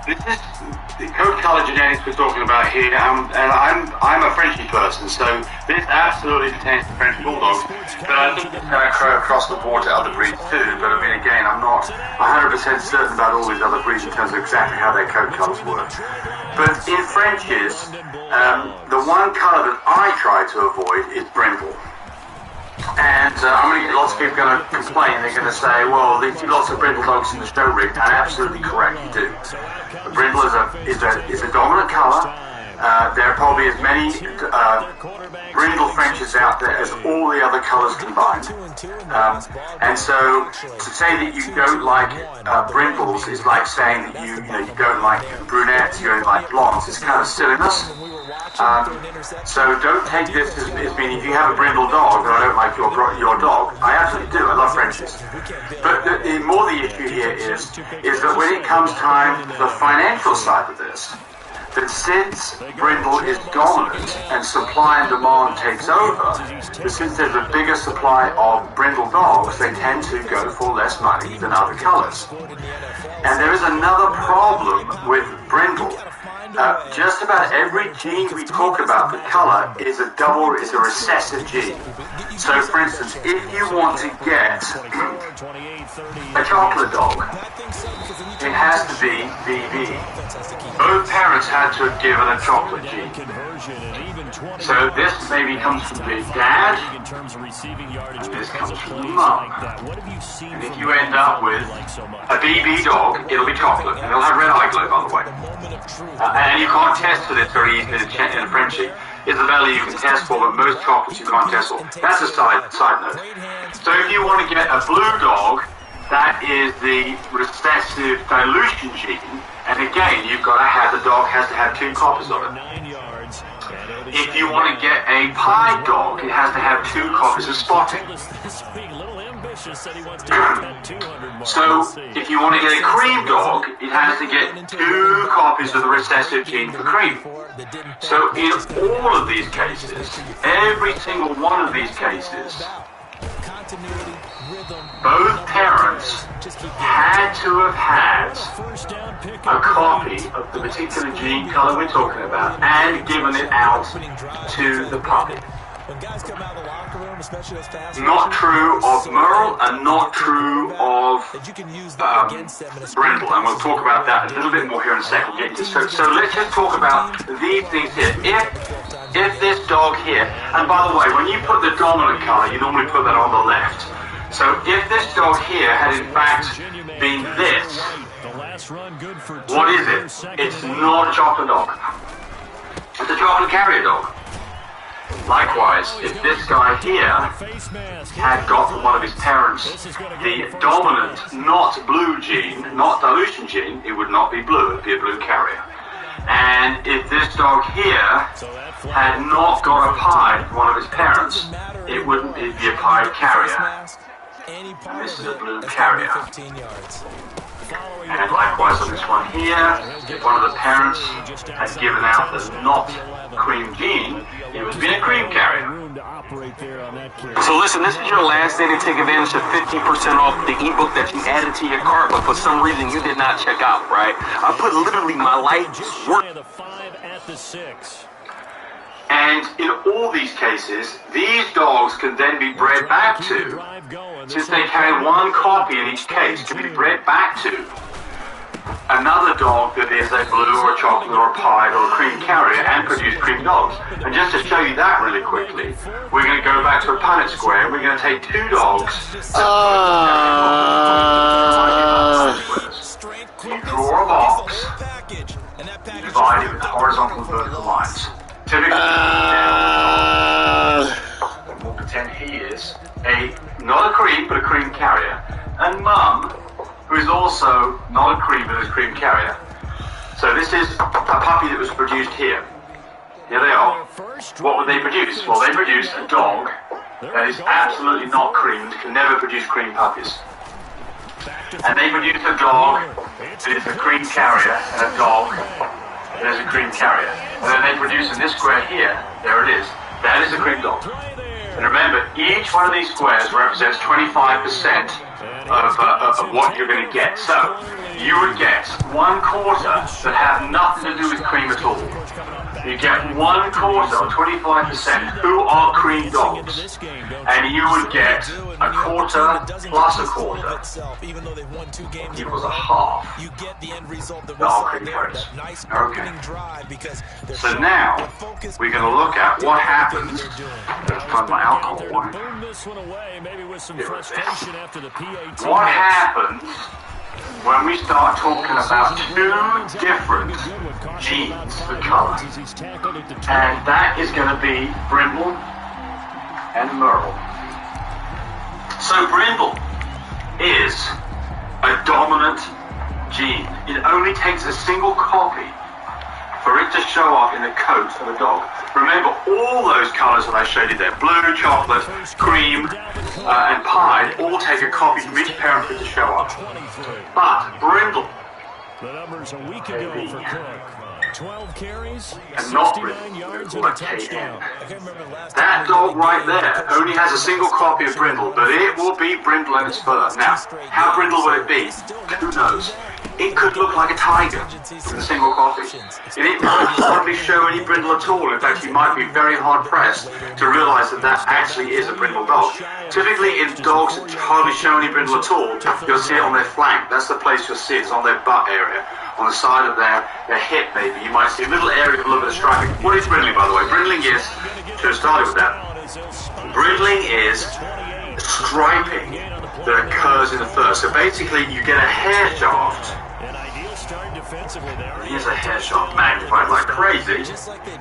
This is the coat color genetics we're talking about here, and I'm a Frenchy person, so this absolutely pertains to French Bulldogs, but I think it's going to occur across the board to other breeds too, but I mean, again, I'm not 100% certain about all these other breeds in terms of exactly how their coat colors work. But in Frenchies, the one color that I try to avoid is brindle. And I'm going to get lots of people going to complain. They're going to say, well, they see lots of brindle dogs in the show rig, and absolutely correct, you do. The brindle is a dominant color. There are probably as many brindle Frenches out there as all the other colors combined. And so to say that you don't like brindles is like saying that you don't like brunettes, you don't like blondes. It's kind of silliness. So don't take this as meaning if you have a brindle dog and I don't like your dog. I absolutely do. I love Frenchies. But the issue here is that when it comes time to the financial side of this, that since brindle is dominant and supply and demand takes over, that since there's a bigger supply of brindle dogs, they tend to go for less money than other colors. And there is another problem with brindle. Just about every gene we talk about, the color, is a recessive gene. So, for instance, if you want to get a chocolate dog, it has to be BB. Both parents had to have given a chocolate gene. So this maybe comes from the dad, and this comes from the mum. And if you end up with a BB dog, it'll be chocolate, and it'll have red eye glow, by the way. And you can't test for this very easily in a Frenchie. Isabella you can test for, but most chocolates you can't test for. That's a side note. So if you want to get a blue dog, that is the recessive dilution gene, and again, you've got to have, the dog has to have 2 copies of it. If you want to get a pied dog, it has to have 2 copies of spotting. So, if you want to get a cream dog, it has to get 2 copies of the recessive gene for cream. So, in all of these cases, every single one of these cases, both parents had to have had a copy of the particular gene color we're talking about and given it out to the puppy. Not true of Merle and not true of brindle, and we'll talk about that a little bit more here in a second. So let's just talk about these things here. If this dog here, and by the way, when you put the dominant color, you normally put that on the left. So if this dog here had in fact been this, what is it? It's not a chocolate dog. It's a chocolate carrier dog. Likewise, if this guy here had got from one of his parents the dominant, not blue gene, not dilution gene, it would not be blue, it would be a blue carrier. And if this dog here had not got a pied from one of his parents, it wouldn't be a pied carrier. And this is a blue carrier. And likewise on this one here, if one of the parents had given out the not cream gene, it would be a cream carrier. So listen, this is your last day to take advantage of 50% off the ebook that you added to your cart, but for some reason you did not check out, right? I put literally my life's work. And in all these cases, these dogs can then be bred back to, since they carry 1 copy in each case, can be bred back to another dog that is a blue or a chocolate or a pied or a cream carrier and produce cream dogs. And just to show you that really quickly, we're going to go back to a Punnett square. We're going to take 2 dogs. You draw a box, you divide it with horizontal and vertical lines. Typically, and we'll pretend he is not a cream, but a cream carrier. And Mum, who is also not a cream, but a cream carrier. So this is a puppy that was produced here. Here they are. What would they produce? Well, they produce a dog that is absolutely not creamed, can never produce cream puppies. And they produce a dog that is a cream carrier and a dog that is a cream carrier. And then they produce in this square here, there it is, that is a cream dog. And remember, each one of these squares represents 25% of what you're going to get. So, you would get 1/4 that have nothing to do with cream at all. You get 1/4 or 25% who are cream dogs, and you would get 1/4 plus 1/4 equals a half that are cream coats. Okay. So now we're going to look at what happens. Let's find my alcohol one. What happens when we start talking about two different genes for color? And that is going to be brindle and merle. So brindle is a dominant gene. It only takes a single copy for it to show up in the coat of a dog. Remember, all those colors that I showed you there, blue, chocolate, cream, and pied, all take a copy from each parent for it to show up. But brindle, the numbers a week ago for Cook. 12 carries, and not 69 yards, and a touchdown. that dog right there only has a single copy of brindle, but it will be brindle in its fur. Now, how brindle will it be? Who knows? It could look like a tiger with a single copy. It might hardly show any brindle at all. In fact, you might be very hard-pressed to realize that that actually is a brindle dog. Typically, in dogs that hardly show any brindle at all, you'll see it on their flank. That's the place you'll see it. It's on their butt area, on the side of their hip, maybe. You might see a little area with a little bit of striping. What is brindling, by the way? Brindling is, should have started with that. Brindling is striping that occurs in the fur. So basically, you get a hair shaft. Here's a hair shaft magnified like crazy.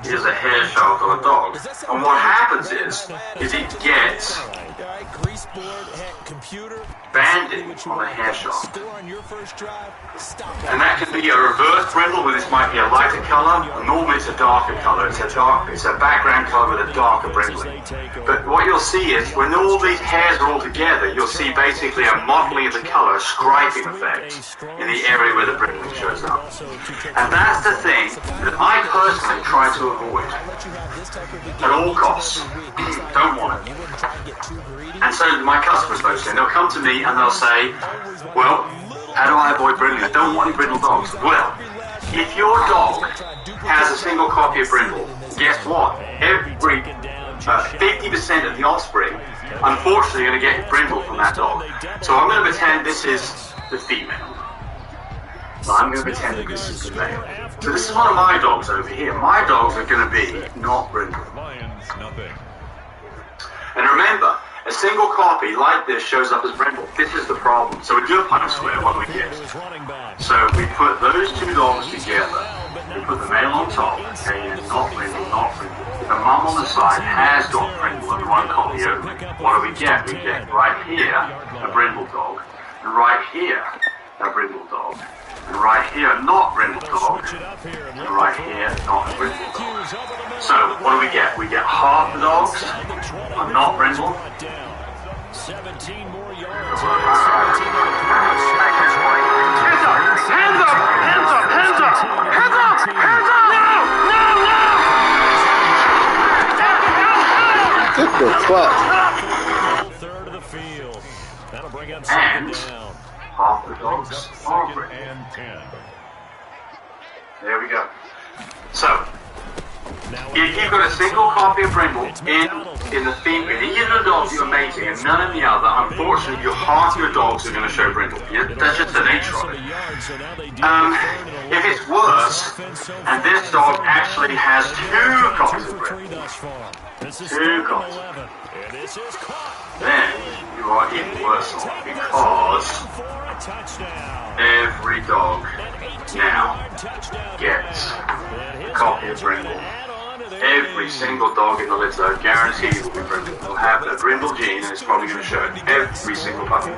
Here's a hair shaft on a dog. And what happens is it gets bandage on the hair shaft. And that can be a reverse brindle, where this might be a lighter color. Normally it's a darker color. It's a background color with a darker brindling. But what you'll see is when all these hairs are all together, you'll see basically a modeling of the color, a striping effect in the area where the brindling shows up. And that's the thing that I personally try to avoid at all costs. Don't want it. And so my customers mostly, they'll come to me and they'll say, well, how do I avoid brindling? I don't want any brindle dogs. Well, if your dog has a single copy of brindle, guess what? Every 50% of the offspring, unfortunately, are going to get brindle from that dog. So I'm going to pretend this is the female. I'm going to pretend that this is the male. So this is one of my dogs over here. My dogs are going to be not brindle. And remember, a single copy like this shows up as brindle. This is the problem. So we do a punch square, what do we get? So we put those two dogs together. We put the male on top, okay, and not brindle, not brindle. The mum on the side has got brindle and one copy only. What do we get? We get right here a brindle dog, and right here a brindle dog, and right here not brindle dog, and right here not brindle dog. So what do we get? We get half the dogs are not brindle. 17 more yards. Hands up! Hands up! Hands up! Hands up! Hands up! Hands up! No! What the fuck? Third of the field. That'll bring up And second down. half the dogs are brindle. There we go. So, if you've got a single copy of brindle in the female, in either of the dogs you're mating and none in the other, unfortunately, half your dogs are going to show brindle. That's just the nature of it. If it's worse, and this dog actually has two copies of brindle, two copies, then you are even worse off, because every dog now gets a copy of brindle. Every single dog in the litter, guaranteed, will be brindle. Will have a brindle gene, and it's probably going to show it. Every single puppy.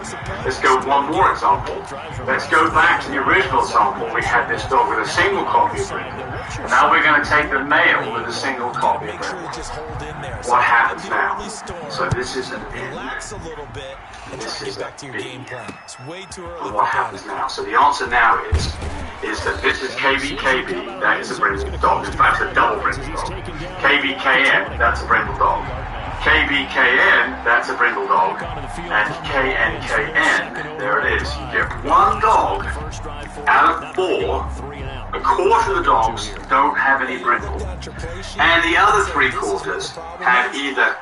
Let's go one more example. Let's go back to the original example. We had this dog with a single copy of brindle. Now we're going to take the male with a single copy of brindle. What happens now? So this is an N. This is a B. And what happens now? So the answer now is that this is KBKB, that is a brindle dog. In fact, a double brindle dog. KBKM, that's a brindle dog. KBKN, that's a brindle dog, and KNKN, there it is. You get one dog out of 4. A quarter of the dogs don't have any brindle, and the other 3/4 have either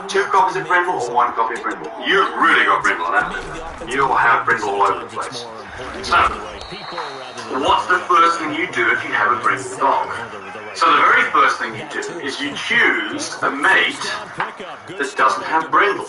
2 copies of brindle or 1 copy of brindle. You've really got brindle on that. You'll have brindle all over the place. So, what's the first thing you do if you have a brindle dog? So the very first thing you do is you choose a mate that doesn't have brindle.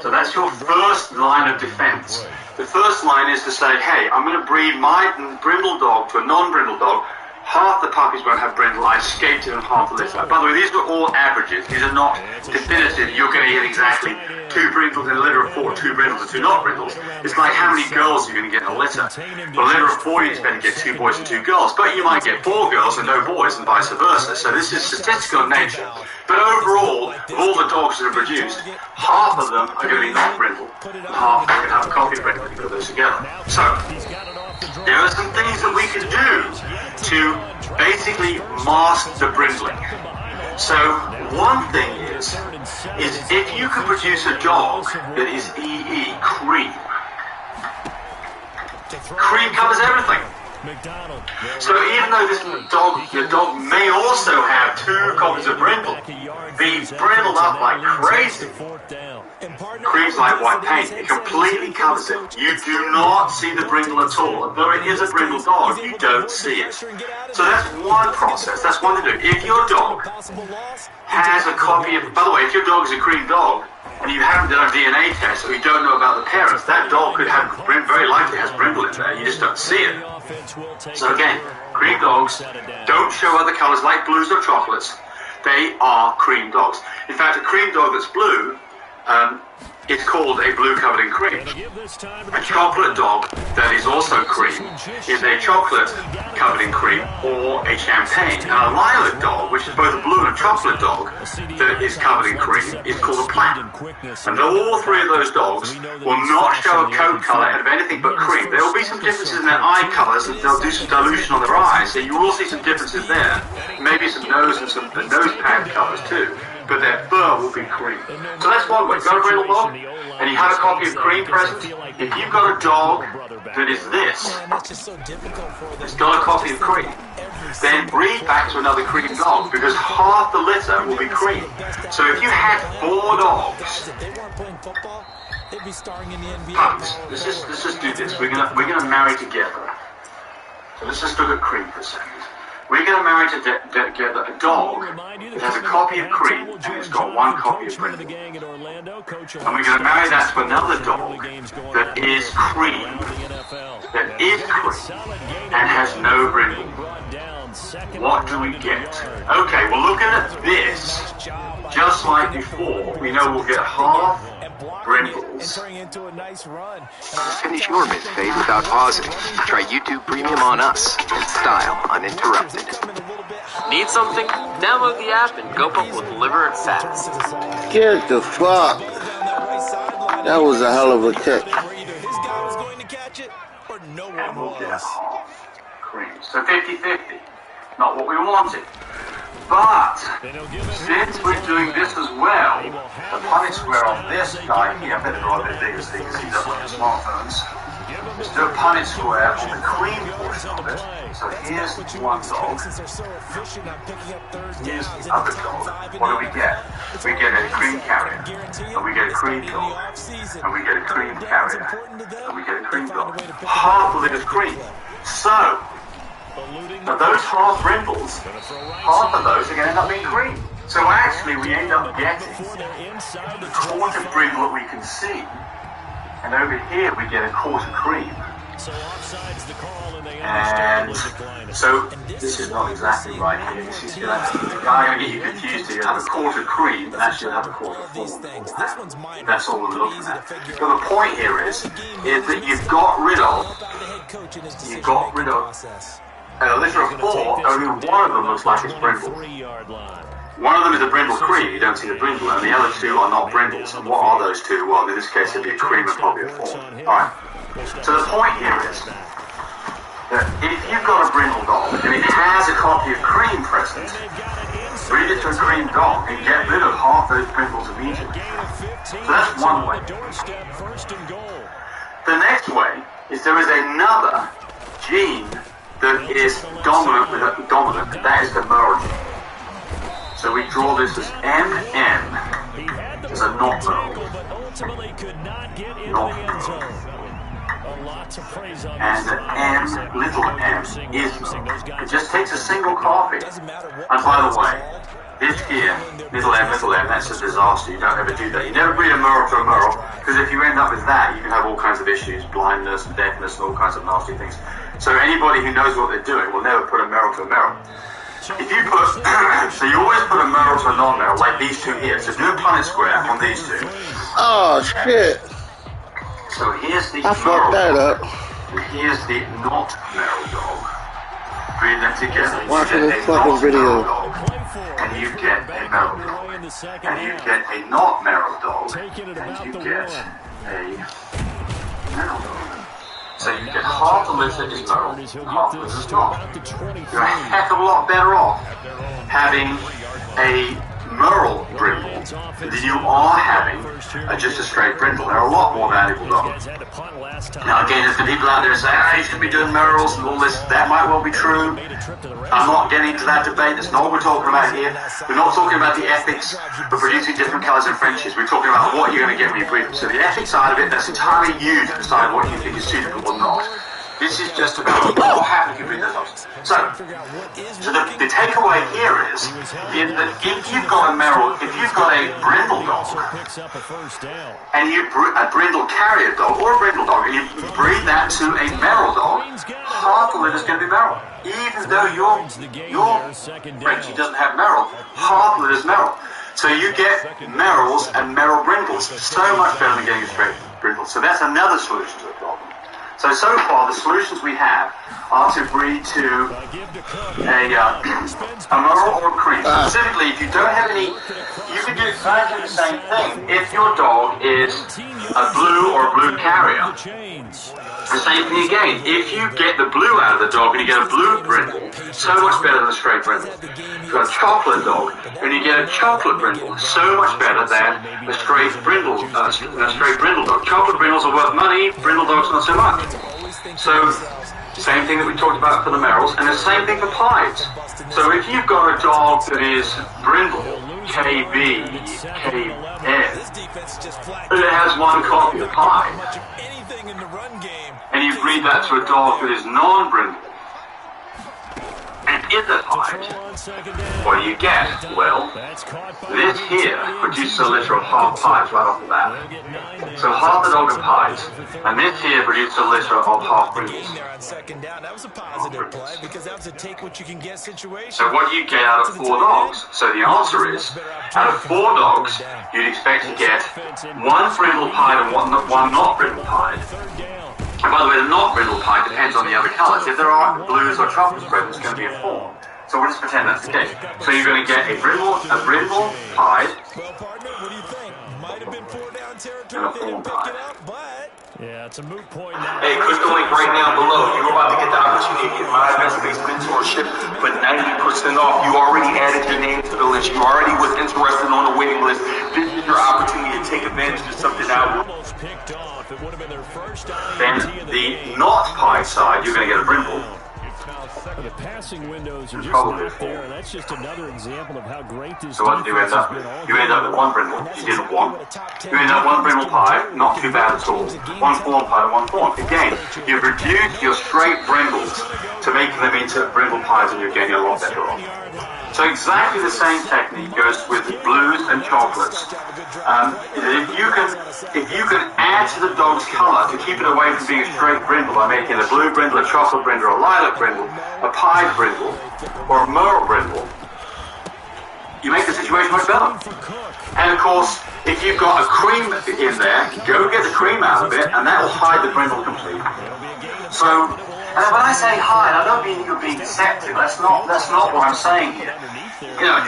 So that's your first line of defense. The first line is to say, hey, I'm going to breed my brindle dog to a non-brindle dog. Half the puppies won't have brindle. I escaped it in half the litter. By the way, these are all averages. These are not definitive. You're going to get exactly 2 brindles in a litter of 4, 2 brindles and 2 not brindles. It's like how many girls you're going to get in a litter. For a litter of 4, you expect to get 2 boys and 2 girls, but you might get 4 girls and no boys and vice versa. So this is statistical in nature. But overall, of all the dogs that are produced, half of them are going to be not brindle, and half are going to have a copy brindle if you put those together. So, there are some things that we can do to basically mask the brindling. So one thing is if you can produce a dog that is EE, cream. Cream covers everything. So even though the dog may also have 2 copies of brindle, be brindled up like crazy. Cream's like white paint. It completely covers it. You do not see the brindle at all. Though it is a brindle dog, you don't see it. So that's one process. That's one to do. If your dog has a copy of... By the way, if your dog is a cream dog, and you haven't done a DNA test, or you don't know about the parents, that dog could have, very likely has brindle in there. You just don't see it. So again, cream dogs don't show other colors like blues or chocolates. They are cream dogs. In fact, a cream dog that's blue, it's called a blue covered in cream. A chocolate dog that is also cream is a chocolate covered in cream or a champagne. And a lilac dog, which is both a blue and a chocolate dog that is covered in cream, is called a platinum. And all 3 of those dogs will not show a coat color out of anything but cream. There will be some differences in their eye colors, and they'll do some dilution on their eyes, so you will see some differences there. Maybe some nose and some nose pad colors too. But their fur will be cream. So that's one way. You've got a brindle dog, and you have a copy of cream present. If you've got a dog that is this, it's got a copy of cream, then breed back to another cream dog, because half the litter will be cream. So if you had 4 dogs, puppies, let's just do this. We're gonna marry together. So let's just look at cream for a second. We're going to marry together a dog that has a copy of cream and it's got 1 copy of brindle. And we're going to marry that to another dog that is cream, and has no brindle. What do we get? Okay, well looking at this, just like before, we know we'll get half brindles. Finish your mid-fade without pausing. Try YouTube Premium on us in style uninterrupted. Need something? Download the app and GoPup will deliver it fast. Get the fuck. That was a hell of a kick. And we'll get half cream. So 50-50. Not what we wanted. But, since we're doing this as well, the Punnett square on this guy here, I better draw a bit bigger so you can see that on your smartphones. Let's do a Punnett square on the cream portion of it. So here's one dog. Here's the other dog. What do we get? We get a cream carrier. And we get a cream dog. And we get a cream carrier. And we get a cream dog. Half of it is cream. So, now those half brindles, half of those are going to end up being cream. So actually we end up getting the quarter brindle that we can see. And over here we get a quarter cream. And so this is not exactly right here. This is I'm going to get you confused here. You have a quarter cream, but actually you have a quarter form. That's all we're looking at. But the point here is that you've got rid of a litter of 4, only one of them looks like it's brindle. One of them is a brindle cream, you don't see the brindle, and the other 2 are not brindles. And what are those 2? Well, in this case, it'd be a cream and probably a 4. Alright. So the point here is that if you've got a brindle dog and it has a copy of cream present, breed it to a cream dog and get rid of half those brindles immediately. So that's one way. The next way is there is another gene that is dominant, that is the merle gene. So we draw this as MM, as a not merle. Not merle. And the M, little m, is merle. It just takes a single copy. And by the way, this here, little m, that's a disaster. You don't ever do that. You never breed a merle to a merle, because if you end up with that, you can have all kinds of issues, blindness, deafness, and all kinds of nasty things. So anybody who knows what they're doing will never put a merle to a merle. If you put, so you always put a merle to a non-merle, like these two here. So do a Punnett square on these two. Oh, shit. So here's the I fucked that up. And here's the not merle dog. Breed them together. Watching this fucking video. And you get a merle dog. And you get a not merle dog. And you get a merle dog. So you get half the litter is merle, half the litter is not. You're a heck of a lot better off having a merle brindle than you are having just a straight brindle. They're a lot more valuable dogs. Now again, there's the people out there saying, you should be doing merles and all this. That might well be true. I'm not getting into that debate. That's not what we're talking about here. We're not talking about the ethics of producing different colours and Frenchies. We're talking about what you're going to get when you breed them. So the ethics side of it, that's entirely you to decide what you think is suitable or not. This is just about what happens if you breed those dogs. So the takeaway here is that if you've got a merle, if you've got a brindle dog, and you a brindle carrier dog or a brindle dog, and you breed that to a merle dog, half of it is going to be merle. Even though your Frenchie doesn't have merle, half of it is merle. So you get merles and merle brindles. So much better than getting a straight brindle. So that's another solution to the problem. So far, the solutions we have are to breed to a merle or a cream. Specifically, if you don't have any, you can do exactly the same thing. If your dog is a blue or a blue carrier, the same thing again. If you get the blue out of the dog and you get a blue brindle, so much better than a straight brindle. If you've got a chocolate dog and you get a chocolate brindle, so much better than a straight brindle dog. Chocolate brindles are worth money, brindle dogs not so much. So, same thing that we talked about for the merles, and the same thing for pies. So if you've got a dog that is brindle, KB, KN, but it has one copy of pie, and you breed that to a dog that is non-brindle, and is a pied, what do you get? Well, this here produces a litter of half pies right off the bat. So half the dog are pies, and this here produces a litter of half brindles. So what do you get out of 4 dogs? So the answer is, out of 4 dogs, you'd expect to get 1 brindle pied and one not brindle pied. And by the way, the not brindle pie depends on the other colours. If there are blues or chocolate spread, it's going to be a fawn. So we'll just pretend that's the case. So you're going to get a brindle pied, and a fawn pied. Yeah, it's a moot point now. Hey, click the link right now below. You're about to get the opportunity to get my best-based mentorship for 90% off. You already added your name to the list. You already was interested on the waiting list. This is your opportunity to take advantage of something that will. Then the not pie side, you're going to get a brindle. The passing windows are just Probably not there. That's just another example of how great this So what do you end up with? You end up with 1 brindle. You didn't want. You end up 1 brindle pie, not too bad at all. 1 fawn pie and 1 fawn. Again, you've reduced your straight brindles to making them into brindle pies, and you're getting a lot better off. So exactly the same technique goes with blues and chocolates. If you can add to the dog's colour to keep it away from being a straight brindle by making a blue brindle, a chocolate brindle, a lilac brindle, a pied brindle, or a merle brindle, you make the situation much better. And of course, if you've got a cream in there, go get the cream out of it, and that will hide the brindle completely. So, and when I say hide, I don't mean you're being being deceptive. That's not what I'm saying here. You know,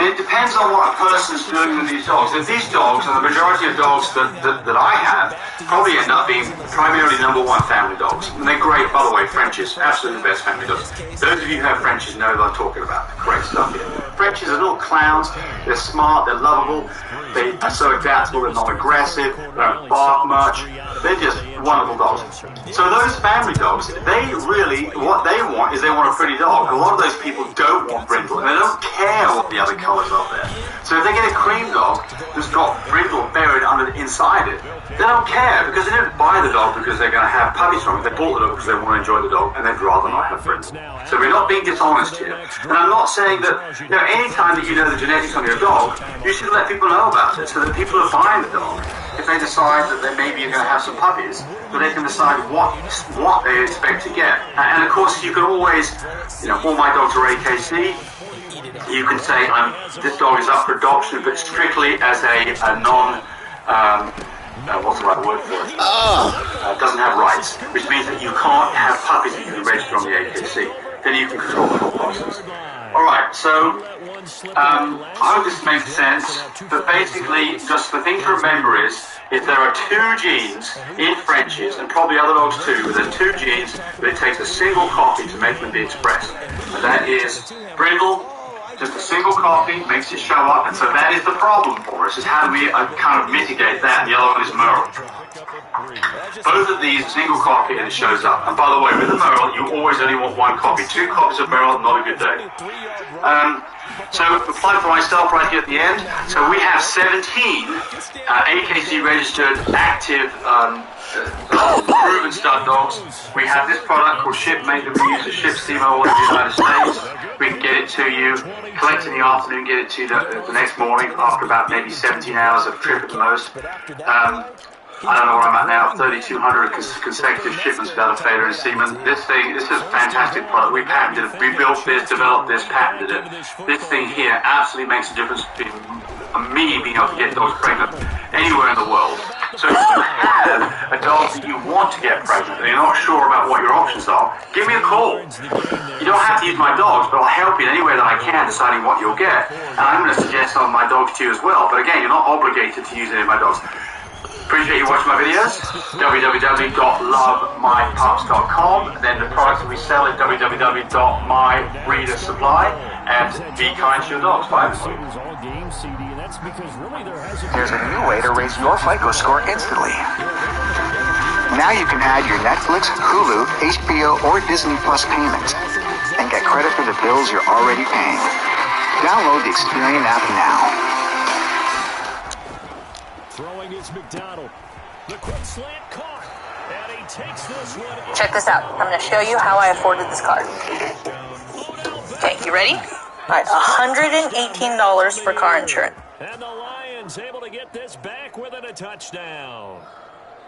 it depends on what a person's doing with these dogs. If these dogs, and the majority of dogs that I have, probably end up being primarily #1 family dogs. And they're great, by the way, Frenchies, absolutely the best family dogs. Those of you who have Frenchies know what I'm talking about. Great stuff here. Frenchies are little clowns. They're smart, they're lovable, they are so adaptable, they're not aggressive, they don't bark much. They're just wonderful dogs. So those family dogs, they really, what they want is they want a pretty dog. A lot of those people don't want brindle, and they don't care what the other colours are there. So if they get a cream dog who's got brindle buried inside it, they don't care, because they didn't buy the dog because they're going to have puppies from it. They bought the dog because they want to enjoy the dog, and they'd rather not have brindle. So we're not being dishonest here. And I'm not saying that, you know, any time that you know the genetics on your dog, you should let people know about it, so that people are buying the dog, if they decide that they maybe are going to have some puppies, so they can decide what they expect to get. And of course, you can always, you know, all my dogs are AKC. You can say, this dog is up for adoption, but strictly as a non, what's the right word for it? Doesn't have rights, which means that you can't have puppies that you can register on the AKC. Then you can control the whole process. Alright, so I hope this makes sense, but basically, just the thing to remember is, if there are 2 genes in Frenchies, and probably other dogs too, but there are 2 genes, but it takes a single copy to make them be expressed. And that is brindle. Just a single copy makes it show up, and so that is the problem for us, is how do we kind of mitigate that, and the other one is Merle. Both of these, single copy, and it shows up. And by the way, with the Merle, you always only want 1 copy. 2 copies of Merle, not a good day. So apply for myself right here at the end. So we have 17 AKC registered, active, proven stud dogs. We have this product called Shipmate that we use to ship steam all over the United States. We can get it to you, collect in the afternoon, get it to you the next morning after about maybe 17 hours of trip at the most. I don't know where I'm at now, 3,200 consecutive shipments without a failure in semen. This is a fantastic product. We patented it. We built this, developed this, patented it. This thing here absolutely makes a difference between me being able to get dogs pregnant anywhere in the world. So if you have a dog that you want to get pregnant and you're not sure about what your options are, give me a call. You don't have to use my dogs, but I'll help you in any way that I can deciding what you'll get. And I'm going to suggest some of my dogs to you as well. But again, you're not obligated to use any of my dogs. Appreciate you watching my videos. www.lovemypups.com. Then the products that we sell at www.mybreedersupply. And be kind to your dogs. Bye. There's a new way to raise your FICO score instantly. Now you can add your Netflix, Hulu, HBO, or Disney Plus payments and get credit for the bills you're already paying. Download the Experian app now. Throwing is McDonald. The quick slant caught. And he takes this one. Check this out. I'm going to show you how I afforded this car. Okay, you ready? All right, $118 for car insurance. And the Lions able to get this back within a touchdown.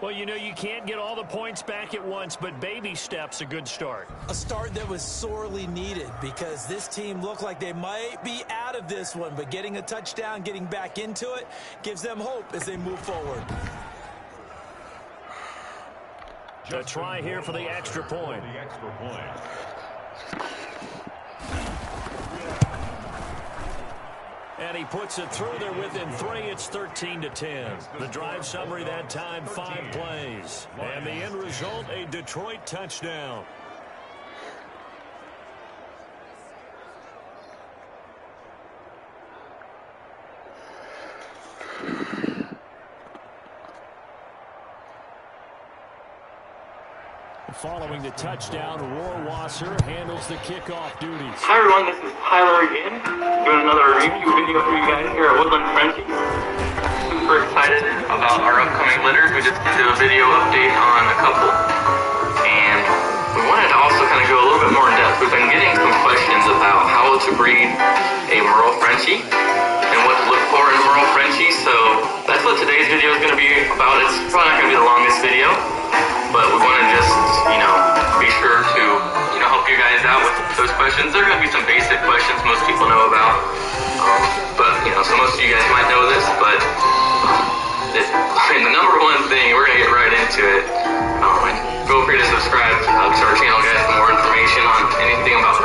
Well, you know, you can't get all the points back at once, but baby steps a good start. A start that was sorely needed because this team looked like they might be out of this one, but getting a touchdown, getting back into it, gives them hope as they move forward. A try here for the extra point. And he puts it through there within 3. It's 13-10. The drive summary that time, 5 plays. And the end result, a Detroit touchdown. Following the touchdown, Rohrwasser handles the kickoff duties. Hi everyone, this is Tyler again, doing another review video for you guys here at Woodland Frenchies. Super excited about our upcoming litters. We just did a video update on a couple, and we wanted to also kind of go a little bit more in depth. We've been getting some questions about how to breed a Merle Frenchie and what to look for in Merle Frenchies, so that's what today's video is going to be about. It's probably not going to be the longest video, but we want to just, be sure to, help you guys out with those questions. There are going to be some basic questions most people know about, but, so most of you guys might know this, but the number one thing, we're going to get right into it, and feel free to subscribe to our channel, guys, for more information on anything about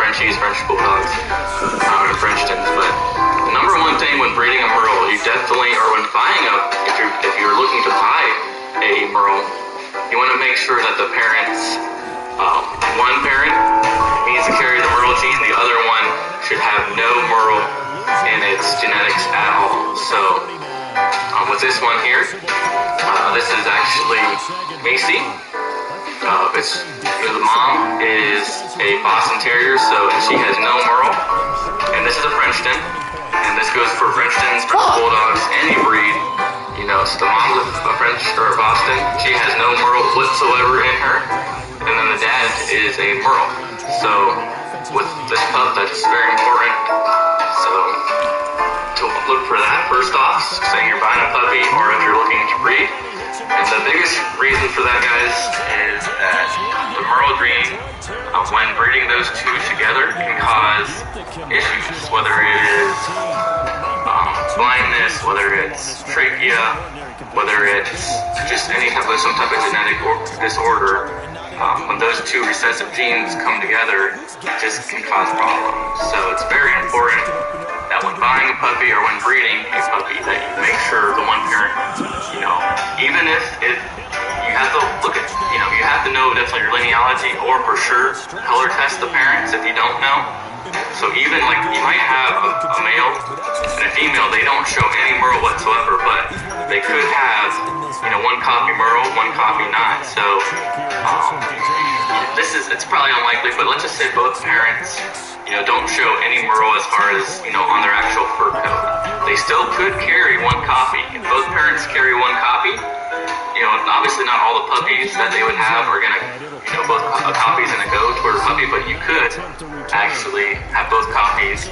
in Frenchtons. But the number one thing when breeding a Merle, you definitely, or when buying if you're looking to buy a Merle, you want to make sure that the parents, one parent needs to carry the Merle gene, the other one should have no Merle in its genetics at all. So with this one here, this is actually Macy. The mom is a Boston Terrier, and she has no Merle, and this is a Frenchton, and this goes for Frenchtons, for Bulldogs, any breed. So the mom is a French or a Boston. She has no Merle whatsoever in her, and then the dad is a Merle. So with this pup, that's very important. So to look for that first off, saying you're buying a puppy, or if you're looking to breed. And the biggest reason for that, guys, is that the Merle gene, when breeding those two together, can cause issues, whether it is blindness, whether it's trachea, whether it's just some type of genetic disorder. When those two recessive genes come together, it just can cause problems. So it's very important that when buying a puppy or when breeding a puppy, that you make sure the one parent, even if you have to look at, you have to know definitely your linealogy, or for sure color test the parents if you don't know. So even like you might have a male and a female, they don't show any Merle whatsoever, but they could have, one copy Merle, one copy not. So it's probably unlikely, but let's just say both parents, don't show any Merle as far as, on their actual fur coat. They still could carry one copy. If both parents carry one copy, obviously not all the puppies that they would have are gonna, both copies gonna go toward a puppy, but you could actually have both copies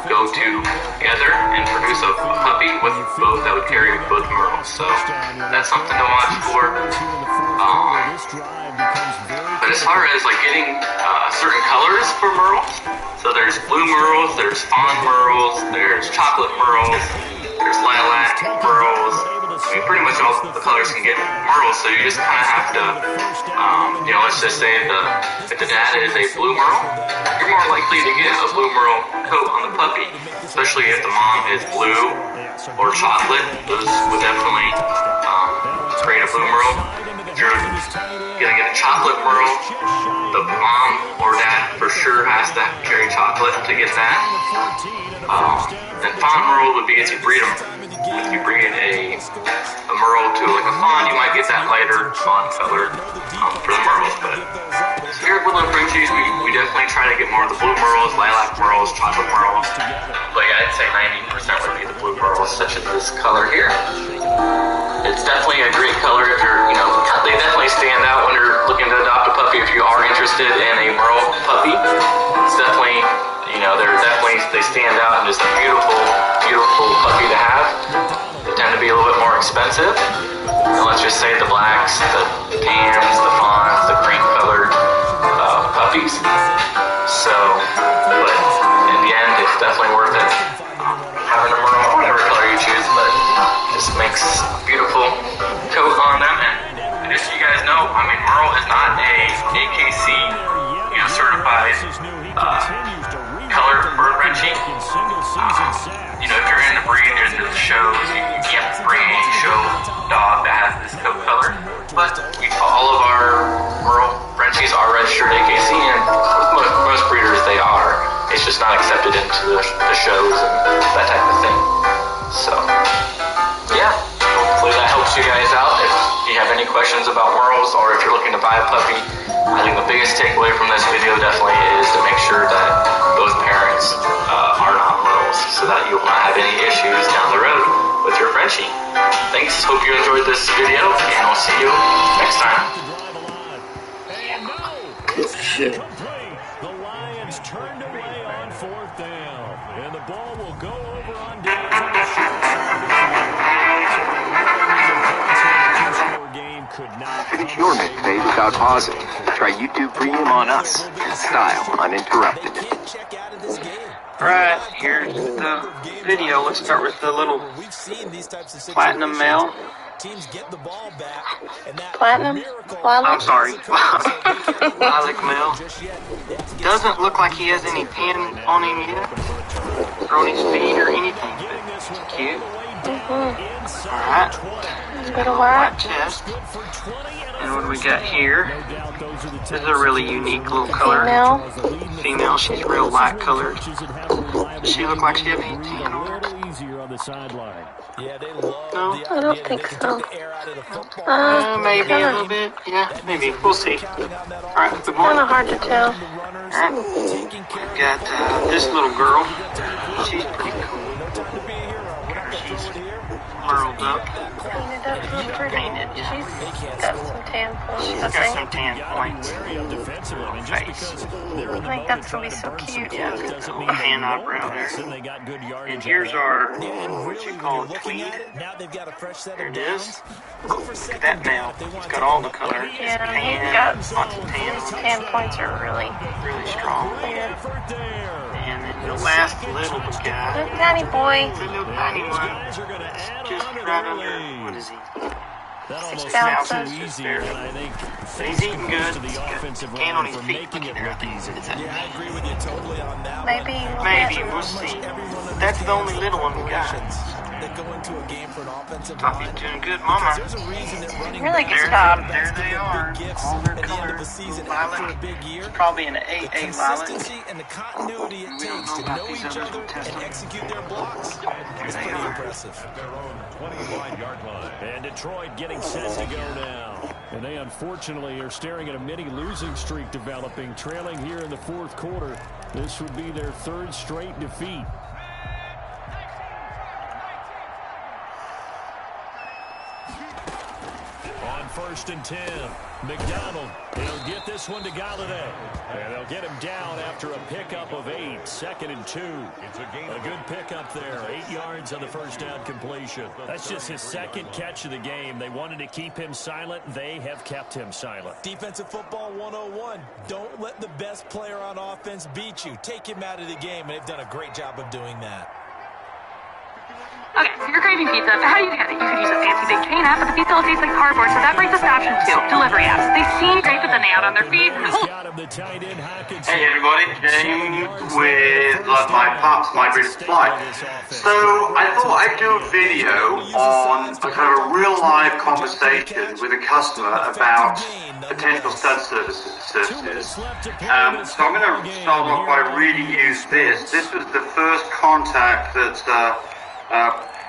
go together and produce a puppy with both that would carry both Merles. So that's something to watch for. But as far as like getting certain colors for Merles, so there's blue Merles, there's fawn Merles, there's chocolate Merles, there's lilac Merles. I mean, pretty much all the colors can get Merles, so you just kind of have to, let's just say if the dad is a blue Merle, you're more likely to get a blue Merle coat on the puppy, especially if the mom is blue or chocolate. Those would definitely create a blue Merle. If you're gonna get a chocolate Merle, the mom or dad for sure has to carry chocolate to get that. And fawn Merle would be if you breed them. If you breed a Merle to like a fawn, you might get that lighter fawn color for the Merles. But here at Woodland Frenchies, we definitely try to get more of the blue Merles, lilac Merles, chocolate Merles. But yeah, I'd say 90% would be the blue Merles, such as this color here. It's definitely a great color if you're, they definitely stand out when you're looking to adopt a puppy. If you are interested in a Merle puppy, it's definitely, they stand out and just a beautiful, beautiful puppy to have. They tend to be a little bit more expensive. And let's just say the blacks, the tans, the fawns, the cream colored puppies. So, but in the end, it's definitely worth it. Having a Merle, whatever color you choose, but just makes a beautiful coat on them. And just so you guys know, Merle is not a AKC, certified color bird wrenching. If you're into breeding, into the shows, you can't bring any show dog that has this coat color. But all of our Merle Frenchies are registered AKC, and with most breeders they are. It's just not accepted into the shows and that type of thing. So, yeah, hopefully that helps you guys out. If you have any questions about Merles, or if you're looking to buy a puppy, I think the biggest takeaway from this video definitely is to make sure that both parents are not Merles, so that you will not have any issues down the road with your Frenchie. Thanks, hope you enjoyed this video, and I'll see you next time. Shit. The Lions turned away on 4th down, and the ball will go over on down to the Finish your midday without pausing. Try YouTube Premium on us in style uninterrupted. Alright, here's the video. Let's start with the little platinum male. teams get the ball back. And that Platinum? I'm sorry. Lilac Male. Doesn't look like he has any pin on him yet, or on his feet or anything, but it's cute. Alright. Go to work. Chest. And what do we got here? This is a really unique little color. Female, she's real light colored. Does she look like she has any tan on her? No? I don't think so. Maybe a little bit. Yeah, maybe. We'll see. Alright, good Kind morning. of hard to tell. Alright. We've got this little girl. She's pretty cool. She's curled up. Painted up real pretty. Painted, yeah. She's got some tan points, She's I got think. some tan points. Face. I think that's going to be so cute. Yeah, good little hand eyebrow there. And here's our, what you call it, tweed. There it is. Look at that male. He's got all the colors. Yeah, Tan, he's got lots of tan his on it. tan points are really Strong. clear. And then the last little guy. Little tiny boy. The little tiny one. Just right under, what is he? 6 Six ounces. ounces there. But he's eating good. He's got tan on his feet. Look at there. I think it's a Maybe we'll see. That's the only little one we got. Toffee's doing good, Mama. really good job. There they are. All their colors. Lilac. Probably an AA lilac. And the continuity it takes to know each other and execute their blocks. It's pretty impressive. And Detroit getting set to go now. And they unfortunately are staring at a mini losing streak developing, trailing here in the fourth quarter. This would be their third straight defeat. On 1st and 10, McDonald, he'll get this one to Galladay. And they'll get him down after a pickup of 8, 2nd and 2. A good pickup there, 8 yards on the first down completion. That's just his second catch of the game. They wanted to keep him silent. They have kept him silent. Defensive football 101. Don't let the best player on offense beat you. Take him out of the game, and they've done a great job of doing that. Okay, so you're craving pizza, so how do you get it? You could use a fancy big chain app, but the pizza will taste like cardboard, so that brings us to option 2, delivery apps. They seem great, but then they out on their feet. Hey everybody, James with my pups, my British Fly. So I thought I'd do a video on a kind of a real live conversation with a customer about potential stud services. So I'm going to start off by reading you this. This was the first contact that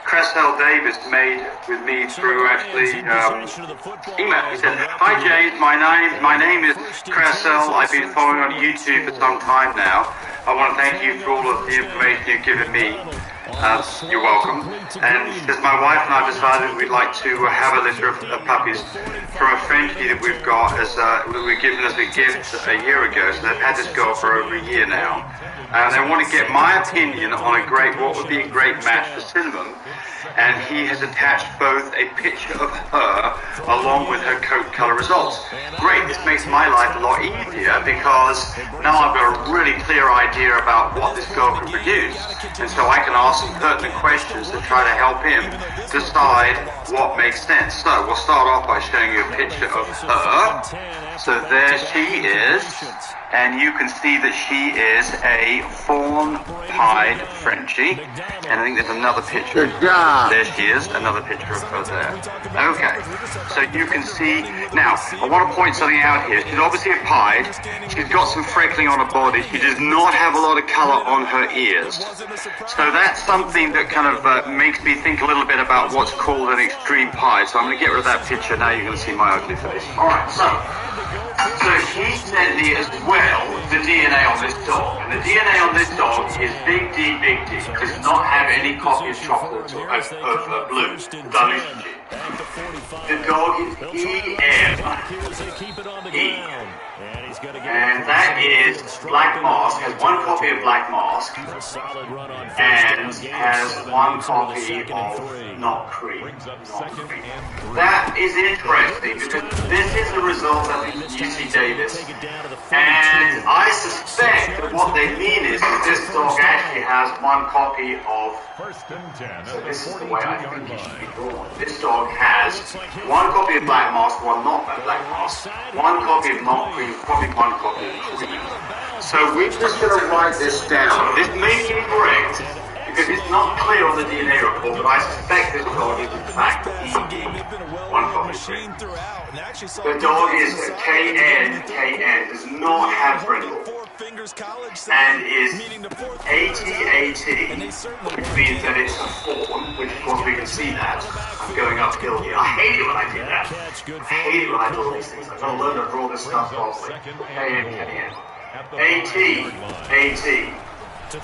Cressell Davis made with me through actually email. He said, "Hi James, my name is Cressell. I've been following on YouTube for some time now. I want to thank you for all of the information you've given me. You're welcome." And he says, "My wife and I decided we'd like to have a litter of puppies from a Frenchie that we've got as we've given as a gift a year ago. So they've had this girl for over a year now. And they want to get my opinion on what would be a great match for Cinnamon." And he has attached both a picture of her along with her coat color results. Great, this makes my life a lot easier because now I've got a really clear idea about what this girl can produce. And so I can ask some pertinent questions to try to help him decide what makes sense. So we'll start off by showing you a picture of her. So there she is. And you can see that she is a fawn-pied Frenchie. And I think there's another picture. Good job. There she is, another picture of her there. Okay, so you can see, now, I want to point something out here. She's obviously a pied. She's got some freckling on her body. She does not have a lot of color on her ears. So that's something that kind of makes me think a little bit about what's called an extreme pied. So I'm going to get rid of that picture. Now you're going to see my ugly face. All right, so he sent me as well the DNA on this dog. And the DNA on this dog is Big D, Big D. Does not have any copy of chocolate of blue dilution gene. The dog is EM. And that is Black Mask, has one copy of Black Mask, and has one copy of Not Cream. That is interesting, because this is the result of UC Davis. And I suspect that what they mean is that this dog actually actually has one copy of, so this is the way I think it should be drawn. This dog has one copy of Black Mask, one not Black Mask, one copy of not cream, probably one copy of cream. So we're just going to write this down. This may be incorrect, because it's not clear on the DNA report, but I suspect this dog is in fact one copy of cream. The dog is KN, does not have brindle, and is AT-AT, which means that it's a fawn, which of course we can see that. I'm going uphill here. I hate it when I do that. I hate it when I draw these things. I've got to learn to draw this stuff properly. KN. AT-AT.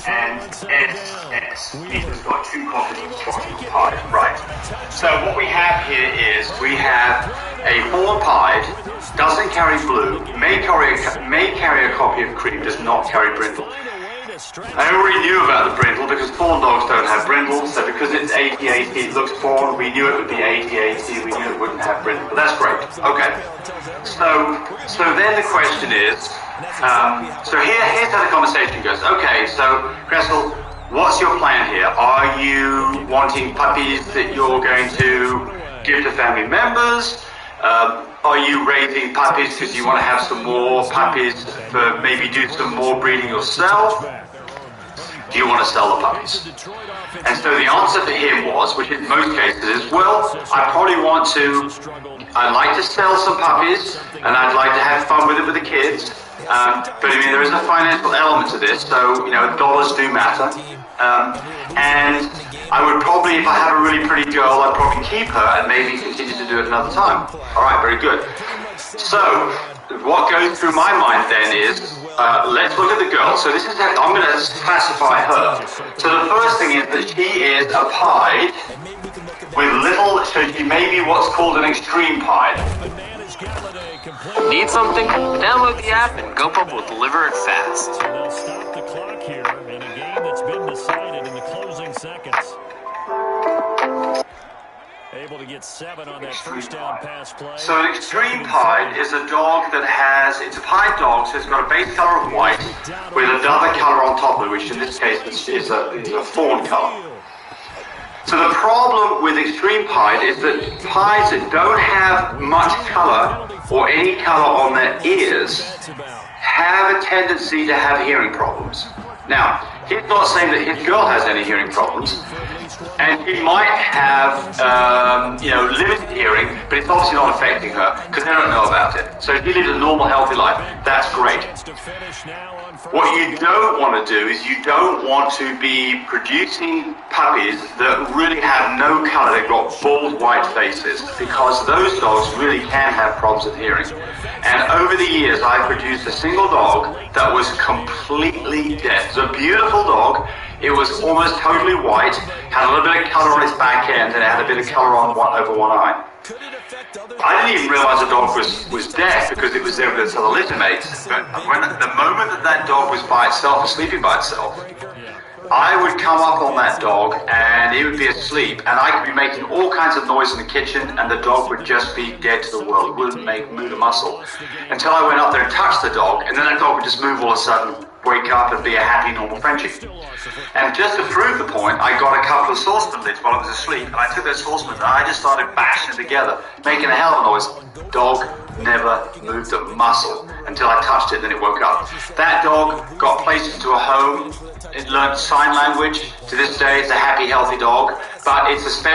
And SS. He's got two copies of the pied. Right. So what we have here is we have a fawn pied, doesn't carry blue, may carry a copy of cream, does not carry brindle. I already knew about the brindle because fawn dogs don't have brindle, so because it's AT-AT, it looks fawn, we knew it would be AT-AT, we knew it wouldn't have brindle. But that's great. Okay. So then the question is, so here's how the conversation goes. Okay, so Cressel, what's your plan here? Are you wanting puppies that you're going to give to family members? Are you raising puppies because you want to have some more puppies for maybe do some more breeding yourself? Do you want to sell the puppies? And so the answer for him was, which in most cases is, well, I'd like to sell some puppies, and I'd like to have fun with it with the kids. But I mean, there is a financial element to this, so, you know, dollars do matter. And I would probably, if I have a really pretty girl, I'd probably keep her and maybe continue to do it another time. All right, very good. So what goes through my mind then is, let's look at the girl. So this is how I'm going to classify her. So the first thing is that she is a pied with little, so she may be what's called an extreme pied. Need something? Download the app and GoPup will deliver it fast. So they'll stop the clock here in a game that's been decided in the closing seconds. Able to get 7 on that first down pass play. So an extreme pied is a dog that has, it's a pied dog, so it's got a base color of white with another color on top of it, which in this case is a fawn color. So the problem with extreme pied is that pieds that don't have much color or any color on their ears have a tendency to have hearing problems. Now, he's not saying that his girl has any hearing problems, and she might have, limited hearing, but it's obviously not affecting her because they don't know about it. So if he lives a normal, healthy life, that's great. What you don't want to do is you don't want to be producing puppies that really have no color. They've got bald white faces, because those dogs really can have problems with hearing. And over the years, I produced a single dog that was completely deaf. It's a beautiful dog. It was almost totally white, had a little bit of color on its back end, and it had a bit of color on over one eye. I didn't even realize the dog was deaf because it was evidence of the litter mates. But the moment that dog was by itself, or sleeping by itself, I would come up on that dog and it would be asleep, and I could be making all kinds of noise in the kitchen, and the dog would just be dead to the world. It wouldn't move a muscle until I went up there and touched the dog, and then that dog would just move all of a sudden, wake up and be a happy, normal Frenchie. And just to prove the point, I got a couple of saucepan lids while I was asleep, and I took those saucepans and I just started bashing them together, making a hell of a noise. Dog never moved a muscle until I touched it, then it woke up. That dog got placed into a home. It learned sign language. To this day, it's a happy, healthy dog, but it's a special